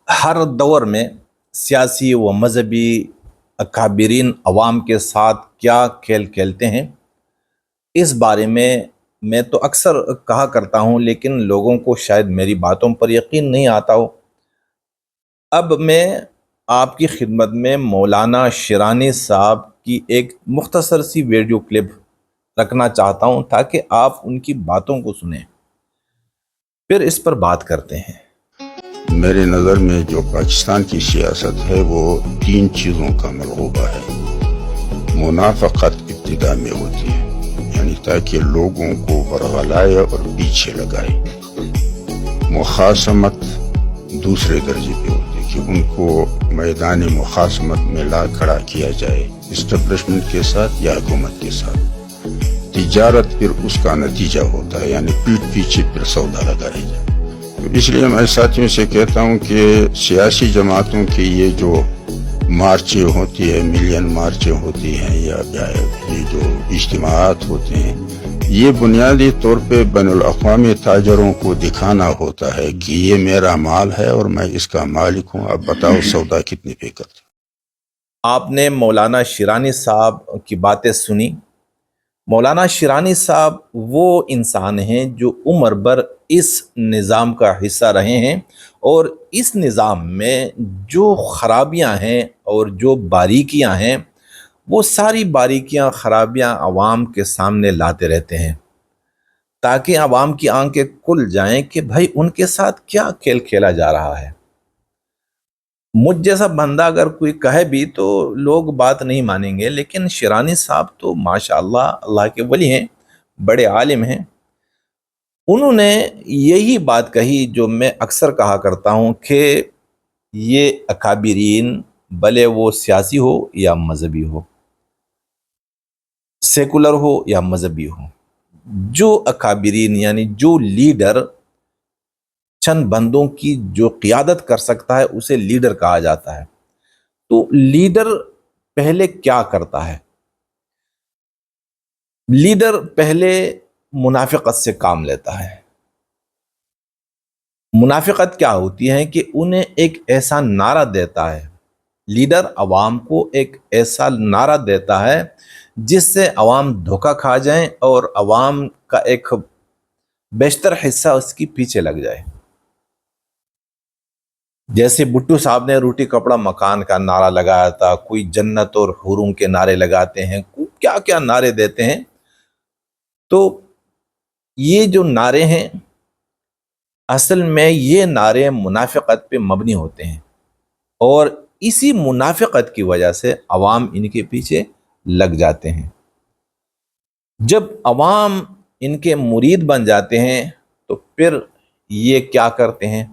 ہر دور میں سیاسی و مذہبی اکابرین عوام کے ساتھ کیا کھیل کھیلتے ہیں، اس بارے میں تو اکثر کہا کرتا ہوں، لیکن لوگوں کو شاید میری باتوں پر یقین نہیں آتا ہو۔ اب میں آپ کی خدمت میں مولانا شیرانی صاحب کی ایک مختصر سی ویڈیو کلپ رکھنا چاہتا ہوں تاکہ آپ ان کی باتوں کو سنیں، پھر اس پر بات کرتے ہیں۔ میرے نظر میں جو پاکستان کی سیاست ہے وہ 3 چیزوں کا ملغوبہ ہے۔ منافقت ابتدا میں ہوتی ہے، یعنی تاکہ لوگوں کو ورغلائے اور پیچھے لگائے۔ مخاصمت دوسرے درجے پہ ہوتی ہے کہ ان کو میدان مخاصمت میں لا کھڑا کیا جائے، اسٹیبلشمنٹ کے ساتھ یا حکومت کے ساتھ۔ تجارت پھر اس کا نتیجہ ہوتا ہے، یعنی پیٹ پیچھے پھر سودا لگایا جائے۔ اس لیے میں ساتھیوں سے کہتا ہوں کہ سیاسی جماعتوں کی یہ جو مارچیں ہوتی ہے، ملین مارچیں ہوتی ہیں یا یہ جو اجتماعات ہوتے ہیں، یہ بنیادی طور پہ بین الاقوامی تاجروں کو دکھانا ہوتا ہے کہ یہ میرا مال ہے اور میں اس کا مالک ہوں، اب بتاؤ سودا کتنے پہ کرتے۔ آپ نے مولانا شیرانی صاحب کی باتیں سنی۔ مولانا شیرانی صاحب وہ انسان ہیں جو عمر بھر اس نظام کا حصہ رہے ہیں، اور اس نظام میں جو خرابیاں ہیں اور جو باریکیاں ہیں، وہ ساری باریکیاں خرابیاں عوام کے سامنے لاتے رہتے ہیں تاکہ عوام کی آنکھیں کھل جائیں کہ بھائی ان کے ساتھ کیا کھیل کھیلا جا رہا ہے۔ مجھ جیسا بندہ اگر کوئی کہے بھی تو لوگ بات نہیں مانیں گے، لیکن شیرانی صاحب تو ماشاءاللہ اللہ کے ولی ہیں، بڑے عالم ہیں۔ انہوں نے یہی بات کہی جو میں اکثر کہا کرتا ہوں کہ یہ اکابرین، بھلے وہ سیاسی ہو یا مذہبی ہو، سیکولر ہو یا مذہبی ہو، جو اکابرین یعنی جو لیڈر چند بندوں کی جو قیادت کر سکتا ہے اسے لیڈر کہا جاتا ہے۔ تو لیڈر پہلے کیا کرتا ہے؟ لیڈر پہلے منافقت سے کام لیتا ہے۔ منافقت کیا ہوتی ہے کہ انہیں ایک ایسا نعرہ دیتا ہے، لیڈر عوام کو ایک ایسا نعرہ دیتا ہے جس سے عوام دھوکہ کھا جائیں اور عوام کا ایک بیشتر حصہ اس کی پیچھے لگ جائے۔ جیسے بھٹو صاحب نے روٹی کپڑا مکان کا نعرہ لگایا تھا، کوئی جنت اور حوروں کے نعرے لگاتے ہیں، کیا کیا نعرے دیتے ہیں۔ تو یہ جو نعرے ہیں اصل میں یہ نعرے منافقت پہ مبنی ہوتے ہیں، اور اسی منافقت کی وجہ سے عوام ان کے پیچھے لگ جاتے ہیں۔ جب عوام ان کے مرید بن جاتے ہیں تو پھر یہ کیا کرتے ہیں؟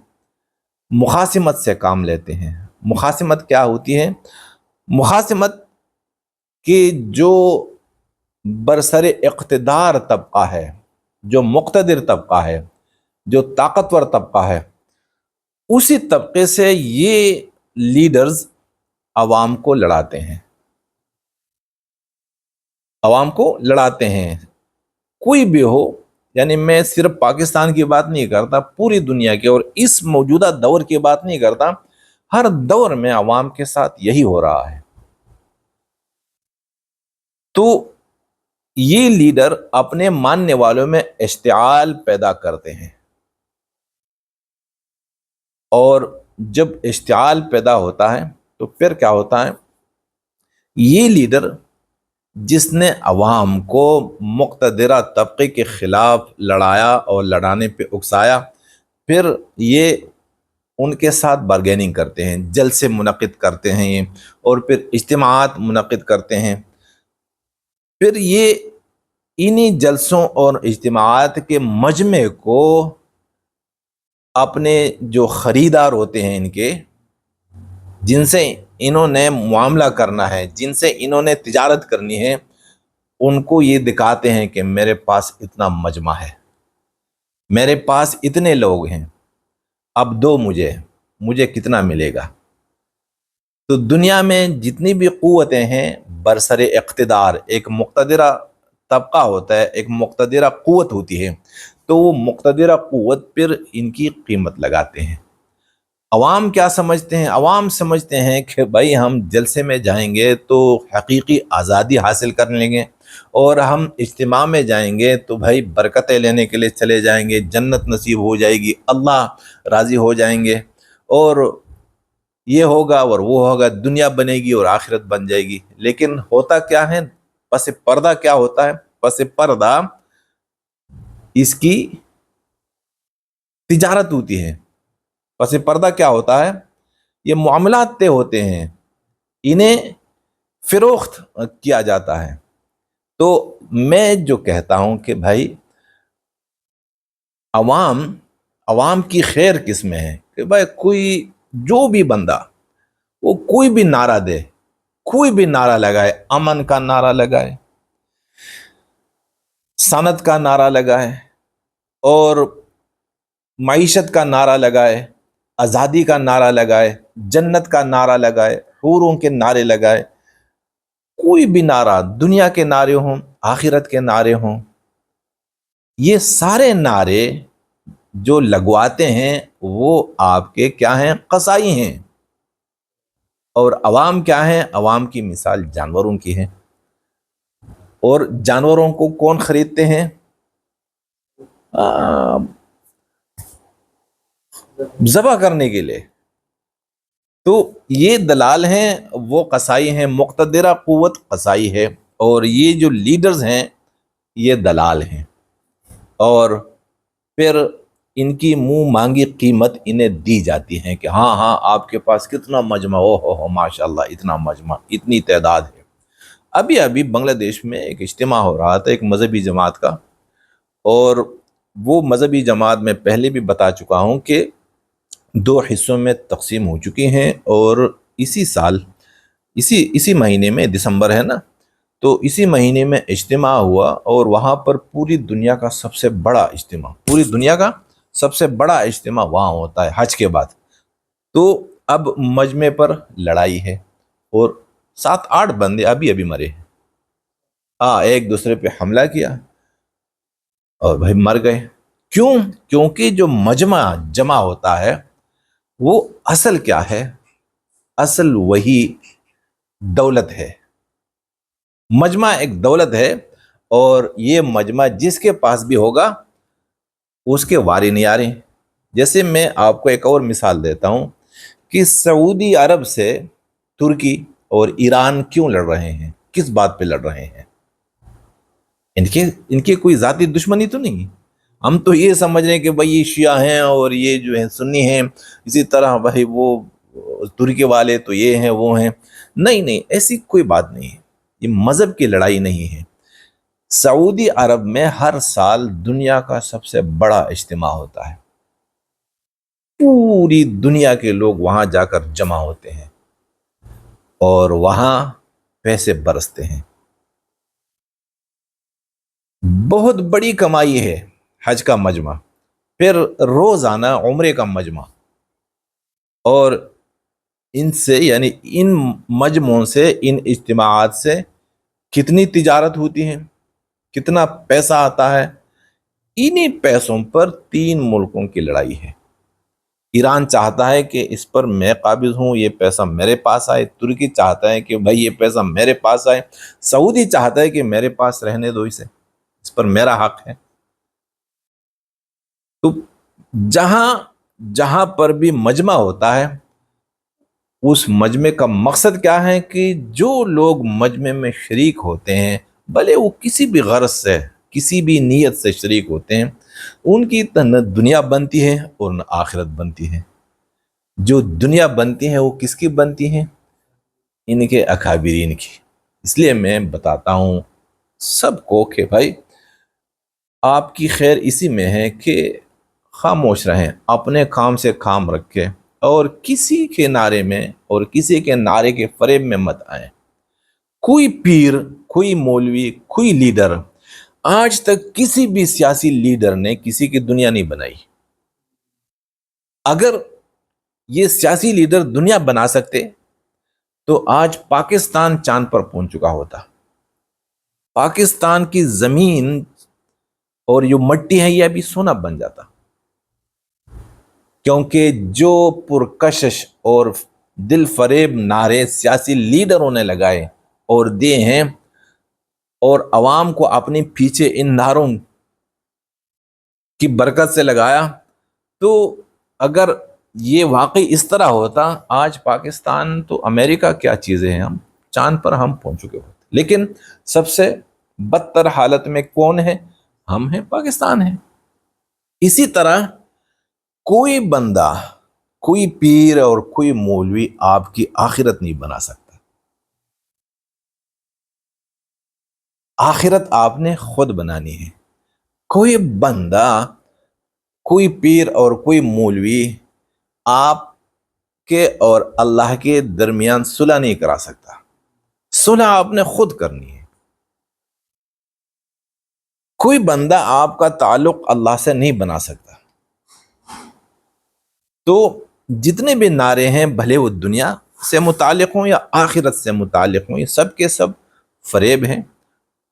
مخاصمت سے کام لیتے ہیں۔ مخاصمت کیا ہوتی ہے؟ مخاصمت کہ جو برسر اقتدار طبقہ ہے، جو مقتدر طبقہ ہے، جو طاقتور طبقہ ہے، اسی طبقے سے یہ لیڈرز عوام کو لڑاتے ہیں، عوام کو لڑاتے ہیں، کوئی بھی ہو۔ یعنی میں صرف پاکستان کی بات نہیں کرتا، پوری دنیا کی اور اس موجودہ دور کی بات نہیں کرتا، ہر دور میں عوام کے ساتھ یہی ہو رہا ہے۔ تو یہ لیڈر اپنے ماننے والوں میں اشتعال پیدا کرتے ہیں، اور جب اشتعال پیدا ہوتا ہے تو پھر کیا ہوتا ہے؟ یہ لیڈر جس نے عوام کو مقتدرہ طبقے کے خلاف لڑایا اور لڑانے پہ اکسایا، پھر یہ ان کے ساتھ بارگیننگ کرتے ہیں، جلسے منعقد کرتے ہیں اور پھر اجتماعات منعقد کرتے ہیں۔ پھر یہ انہی جلسوں اور اجتماعات کے مجمع کو اپنے جو خریدار ہوتے ہیں، ان کے جن سے انہوں نے معاملہ کرنا ہے، جن سے انہوں نے تجارت کرنی ہے، ان کو یہ دکھاتے ہیں کہ میرے پاس اتنا مجمع ہے، میرے پاس اتنے لوگ ہیں، اب دو مجھے کتنا ملے گا۔ تو دنیا میں جتنی بھی قوتیں ہیں برسر اقتدار، ایک مقتدرہ طبقہ ہوتا ہے، ایک مقتدرہ قوت ہوتی ہے، تو وہ مقتدرہ قوت پھر ان کی قیمت لگاتے ہیں۔ عوام کیا سمجھتے ہیں؟ عوام سمجھتے ہیں کہ بھائی ہم جلسے میں جائیں گے تو حقیقی آزادی حاصل کر لیں گے، اور ہم اجتماع میں جائیں گے تو بھائی برکتیں لینے کے لیے چلے جائیں گے، جنت نصیب ہو جائے گی، اللہ راضی ہو جائیں گے، اور یہ ہوگا اور وہ ہوگا، دنیا بنے گی اور آخرت بن جائے گی۔ لیکن ہوتا کیا ہے؟ پس پردہ کیا ہوتا ہے؟ پس پردہ اس کی تجارت ہوتی ہے۔ پس پردہ کیا ہوتا ہے؟ یہ معاملات طے ہوتے ہیں، انہیں فروخت کیا جاتا ہے۔ تو میں جو کہتا ہوں کہ بھائی عوام کی خیر کس میں ہے؟ کہ بھائی کوئی جو بھی بندہ وہ کوئی بھی نعرہ دے، کوئی بھی نعرہ لگائے، امن کا نعرہ لگائے، صنعت کا نعرہ لگائے، اور معیشت کا نعرہ لگائے، آزادی کا نعرہ لگائے، جنت کا نعرہ لگائے، حوروں کے نعرے لگائے، کوئی بھی نعرہ، دنیا کے نعرے ہوں، آخرت کے نعرے ہوں، یہ سارے نعرے جو لگواتے ہیں وہ آپ کے کیا ہیں؟ قصائی ہیں۔ اور عوام کیا ہیں؟ عوام کی مثال جانوروں کی ہے، اور جانوروں کو کون خریدتے ہیں؟ ذبح کرنے کے لیے۔ تو یہ دلال ہیں، وہ قصائی ہیں، مقتدرہ قوت قصائی ہے، اور یہ جو لیڈرز ہیں یہ دلال ہیں، اور پھر ان کی منہ مانگی قیمت انہیں دی جاتی ہے کہ ہاں ہاں آپ کے پاس کتنا مجمع ہو ماشاءاللہ، اتنا مجمع، اتنی تعداد ہے۔ ابھی بنگلہ دیش میں ایک اجتماع ہو رہا تھا ایک مذہبی جماعت کا، اور وہ مذہبی جماعت میں پہلے بھی بتا چکا ہوں کہ 2 حصوں میں تقسیم ہو چکی ہیں، اور اسی سال اسی مہینے میں، دسمبر ہے نا، تو اسی مہینے میں اجتماع ہوا، اور وہاں پر پوری دنیا کا سب سے بڑا اجتماع، پوری دنیا کا سب سے بڑا اجتماع وہاں ہوتا ہے حج کے بعد۔ تو اب مجمع پر لڑائی ہے، اور 7-8 بندے ابھی مرے ہیں، ایک دوسرے پہ حملہ کیا اور بھائی مر گئے۔ کیوں؟ کیونکہ جو مجمع جمع ہوتا ہے وہ اصل کیا ہے؟ اصل وہی دولت ہے۔ مجمع ایک دولت ہے، اور یہ مجمع جس کے پاس بھی ہوگا اس کے واری نہیں آ رہے۔ جیسے میں آپ کو ایک اور مثال دیتا ہوں کہ سعودی عرب سے ترکی اور ایران کیوں لڑ رہے ہیں، کس بات پہ لڑ رہے ہیں؟ ان کے کوئی ذاتی دشمنی تو نہیں، ہم تو یہ سمجھ رہے ہیں کہ بھائی یہ شیعہ ہیں اور یہ جو ہیں سنی ہیں، اسی طرح بھائی وہ ترکی والے تو یہ ہیں وہ ہیں۔ نہیں، ایسی کوئی بات نہیں ہے، یہ مذہب کی لڑائی نہیں ہے۔ سعودی عرب میں ہر سال دنیا کا سب سے بڑا اجتماع ہوتا ہے، پوری دنیا کے لوگ وہاں جا کر جمع ہوتے ہیں، اور وہاں پیسے برستے ہیں۔ بہت بڑی کمائی ہے حج کا مجمع، پھر روزانہ عمرے کا مجمع، اور ان سے یعنی ان مجموعوں سے، ان اجتماعات سے کتنی تجارت ہوتی ہے، کتنا پیسہ آتا ہے۔ انہی پیسوں پر 3 ملکوں کی لڑائی ہے۔ ایران چاہتا ہے کہ اس پر میں قابض ہوں، یہ پیسہ میرے پاس آئے، ترکی چاہتا ہے کہ بھائی یہ پیسہ میرے پاس آئے، سعودی چاہتا ہے کہ میرے پاس رہنے دو اسے، اس پر میرا حق ہے۔ تو جہاں پر بھی مجمع ہوتا ہے، اس مجمع کا مقصد کیا ہے کہ جو لوگ مجمع میں شریک ہوتے ہیں، بھلے وہ کسی بھی غرض سے، کسی بھی نیت سے شریک ہوتے ہیں، ان کی نہ دنیا بنتی ہے اور نہ آخرت بنتی ہے۔ جو دنیا بنتی ہے وہ کس کی بنتی ہے؟ ان کے اکابرین کی۔ اس لیے میں بتاتا ہوں سب کو کہ بھائی آپ کی خیر اسی میں ہے کہ خاموش رہیں، اپنے کام سے کام رکھیں، اور کسی کے نعرے میں اور کسی کے نعرے کے فریب میں مت آئیں۔ کوئی پیر، کوئی مولوی، کوئی لیڈر، آج تک کسی بھی سیاسی لیڈر نے کسی کی دنیا نہیں بنائی۔ اگر یہ سیاسی لیڈر دنیا بنا سکتے تو آج پاکستان چاند پر پہنچ چکا ہوتا۔ پاکستان کی زمین اور جو مٹی ہے یہ ابھی سونا بن جاتا۔ کیونکہ جو پرکشش اور دل فریب نعرے سیاسی لیڈروں نے لگائے اور دیے ہیں اور عوام کو اپنے پیچھے ان نعروں کی برکت سے لگایا، تو اگر یہ واقعی اس طرح ہوتا، آج پاکستان تو امریکہ کیا چیزیں ہیں، ہم چاند پر ہم پہنچ چکے ہوتے۔ لیکن سب سے بدتر حالت میں کون ہے؟ ہم ہیں، پاکستان ہے۔ اسی طرح کوئی بندہ، کوئی پیر اور کوئی مولوی آپ کی آخرت نہیں بنا سکتا۔ آخرت آپ نے خود بنانی ہے۔ کوئی بندہ، کوئی پیر اور کوئی مولوی آپ کے اور اللہ کے درمیان صلح نہیں کرا سکتا۔ صلح آپ نے خود کرنی ہے۔ کوئی بندہ آپ کا تعلق اللہ سے نہیں بنا سکتا۔ تو جتنے بھی نعرے ہیں، بھلے وہ دنیا سے متعلق ہوں یا آخرت سے متعلق ہوں، یہ سب کے سب فریب ہیں،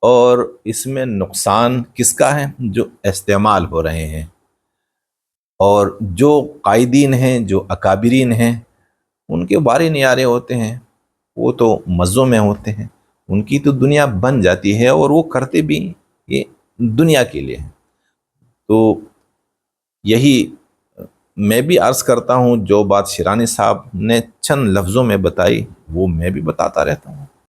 اور اس میں نقصان کس کا ہے؟ جو استعمال ہو رہے ہیں، اور جو قائدین ہیں، جو اکابرین ہیں، ان کے بارے نیارے ہوتے ہیں، وہ تو مزوں میں ہوتے ہیں، ان کی تو دنیا بن جاتی ہے، اور وہ کرتے بھی یہ دنیا کے لیے ہیں۔ تو یہی میں بھی عرض کرتا ہوں، جو بات شیرانی صاحب نے چند لفظوں میں بتائی وہ میں بھی بتاتا رہتا ہوں۔